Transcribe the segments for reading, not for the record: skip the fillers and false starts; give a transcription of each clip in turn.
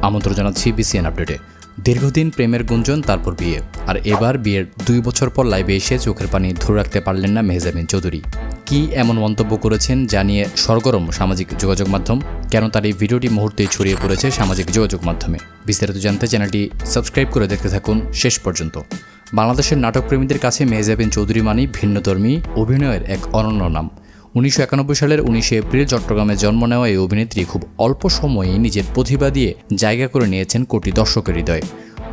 আমন্ত্রণ জানাচ্ছি বিসিএন আপডেটে। দীর্ঘদিন প্রেমের গুঞ্জন, তারপর বিয়ে, আর এবার বিয়ের 2 বছর পর লাইভে এসে চোখের পানি ধরে রাখতে পারলেন না মেহজাবিন চৌধুরী। কি এমন মন্তব্য করেছেন জানিয়ে সরগরম সামাজিক যোগাযোগ মাধ্যম, কেন তার এই ভিডিওটি মুহূর্তেই ছড়িয়ে পড়েছে সামাজিক যোগাযোগ মাধ্যমে। বিস্তারিত জানতে চ্যানেলটি সাবস্ক্রাইব করে দেখতে থাকুন শেষ পর্যন্ত। বাংলাদেশের নাটকপ্রেমীদের কাছে মেহজাবিন চৌধুরী মানেই ভিন্নধর্মী অভিনয়ের এক অনন্য নাম। 1991 সালের 19 এপ্রিল চট্টগ্রামে জন্ম নেওয়া এই অভিনেত্রী খুব অল্প সময়েই নিজের প্রতিভা দিয়ে জায়গা করে নিয়েছেন কোটি দর্শকের হৃদয়ে।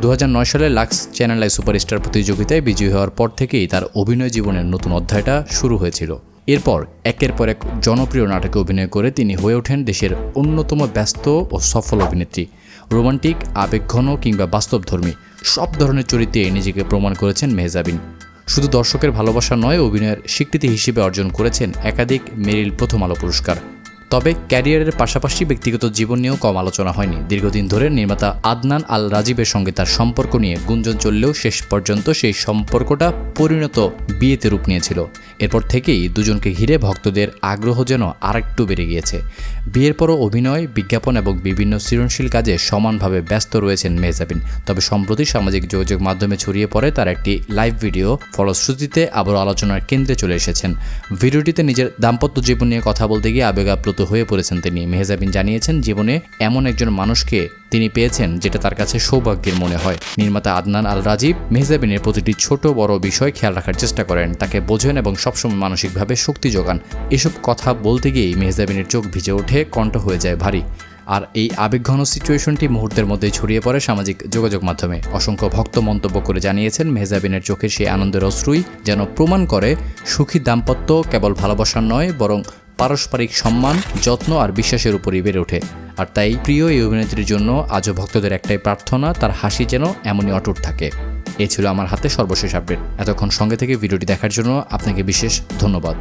2009 সালে লাক্স চ্যানেল আই সুপারস্টার প্রতিযোগিতায় বিজয়ী হওয়ার পর থেকেই তার অভিনয় জীবনের নতুন অধ্যায়টা শুরু হয়েছিল। এরপর একের পর এক জনপ্রিয় নাটকে অভিনয় করে তিনি হয়ে ওঠেন দেশের অন্যতম ব্যস্ত ও সফল অভিনেত্রী। রোমান্টিক, আবেগঘন কিংবা বাস্তবধর্মী সব ধরনের চরিত্রে নিজেকে প্রমাণ করেছেন মেহজাবিন। শুধু দর্শকের ভালোবাসা নয়, অভিনয়ের স্বীকৃতি হিসেবে অর্জন করেছেন একাধিক মেরিল প্রথম আলো পুরস্কার। তবে ক্যারিয়ারের পাশাপাশি ব্যক্তিগত জীবন নিয়েও কম আলোচনা হয়নি। দীর্ঘদিন ধরে নির্মাতা আদনান আল রাজীবের সঙ্গে তার সম্পর্ক নিয়ে গুঞ্জন চললেও শেষ পর্যন্ত সেই সম্পর্কটা পরিণত বিয়েতে রূপ নিয়েছিল। এরপর থেকেই দুজনকে ঘিরে ভক্তদের আগ্রহ যেন আরেকটু বেড়ে গিয়েছে। বিয়ের পরও অভিনয়, বিজ্ঞাপন এবং বিভিন্ন সৃজনশীল কাজে সমানভাবে ব্যস্ত রয়েছেন মেহজাবিন। তবে সম্প্রতি সামাজিক যোগাযোগ মাধ্যমে ছড়িয়ে পড়ে তার একটি লাইভ ভিডিও, ফলশ্রুতিতে আবারও আলোচনার কেন্দ্রে চলে এসেছেন। ভিডিওটিতে নিজের দাম্পত্য জীবন নিয়ে কথা বলতে গিয়ে আবেগাপ্লুত হয়ে পড়েছেন তিনি। মেহজাবিন জানিয়েছেন, জীবনে এমন একজন মানুষকে তিনি পেয়েছেন যেটা তার কাছে সৌভাগ্যের মনে হয়। নির্মাতা আদনান আল রাজীব মেহজাবিনের প্রতিটি ছোট বড় বিষয় খেয়াল রাখার চেষ্টা করেন, তাকে বোঝেন এবং সবসময় মানসিকভাবে শক্তি যোগান। এসব কথা বলতে গিয়েই মেহজাবিনের চোখ ভিজে ওঠে, কণ্ঠ হয়ে যায় ভারী। আর এই আবেগঘন সিচুয়েশনটি মুহূর্তের মধ্যেই ছড়িয়ে পড়ে সামাজিক যোগাযোগ মাধ্যমে। অসংখ্য ভক্ত মন্তব্য করে জানিয়েছেন, মেহজাবিনের চোখের সেই আনন্দের অশ্রুই যেন প্রমাণ করে সুখী দাম্পত্য কেবল ভালোবাসা নয়, বরং পারস্পরিক সম্মান, যত্ন আর বিশ্বাসের উপরই বেড়ে ওঠে। আর তাই প্রিয় এই অভিনেত্রীর জন্য আজও ভক্তদের একটাই প্রার্থনা, তার হাসি যেন এমনই অটুট থাকে। এ ছিল আমার হাতে সর্বশেষ আপডেট। এতক্ষণ সঙ্গে থেকে ভিডিওটি দেখার জন্য আপনাকে বিশেষ ধন্যবাদ।